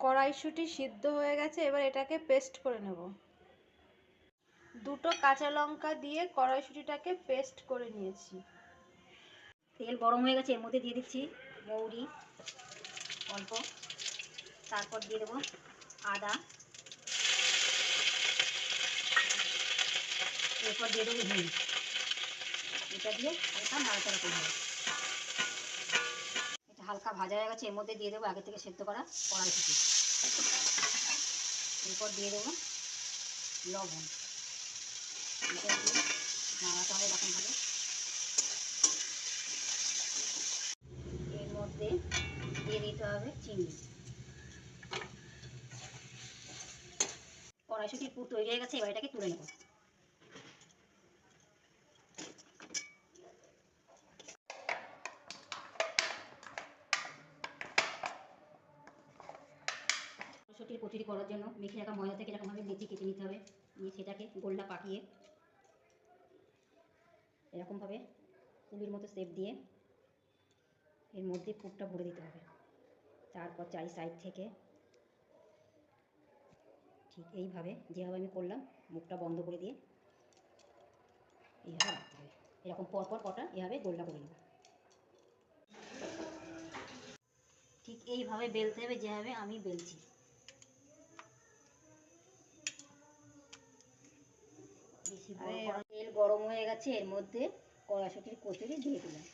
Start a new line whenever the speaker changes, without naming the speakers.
কড়াইশুঁটি সিদ্ধ হয়ে গেছে, এবার এটাকে পেস্ট করে নেব। দুটো কাঁচা লঙ্কা দিয়ে কড়াইশুঁটিটাকে পেস্ট করে নিয়েছি।
তেল গরম হয়ে গেছে, এর মধ্যে দিয়ে দিচ্ছি মৌরি অল্প, তারপর দিয়ে দেবো আদা, এরপর দিয়ে দেবো হিং। এটা দিয়ে হালকা নাড়াচাড়া করবো। এটা হালকা ভাজা হয়ে গেছে, এর মধ্যে দিয়ে দেবো আগে থেকে সেদ্ধ করা কড়াইশুঁটি। এরপর দিয়ে দেবো লবণ। এটা দিয়ে নাড়াতে হবে এরকমভাবে। এর মধ্যে দিয়ে দিতে হবে চিনি। কড়াইশুঁটির পুর তৈরি হয়ে গেছে, এবার এটাকে তুলে নেব। কড়াইশুঁটির কচুরি করার জন্য মেখে রাখা ময়দা থেকে এরকমভাবে লেচি কেটে নিতে হবে। নিয়ে সেটাকে গোল্লা পাকিয়ে এরকমভাবে পুলির মতো শেপ দিয়ে এর মধ্যে পুরটা ভরে দিতে হবে। তারপর চারি সাইড থেকে ঠিক এইভাবে যেভাবে আমি করলাম মুখটা বন্ধ করে দিয়ে এইভাবে রাখতে হবে। এরকম পরপর কটা এভাবে গোল্লা করে নেব। ঠিক এইভাবে বেলতে হবে যেভাবে আমি বেলছি। বেশি তেল গরম হয়ে গেছে, এর মধ্যে কড়াইশুঁটির কচুরি দিয়ে দিলাম।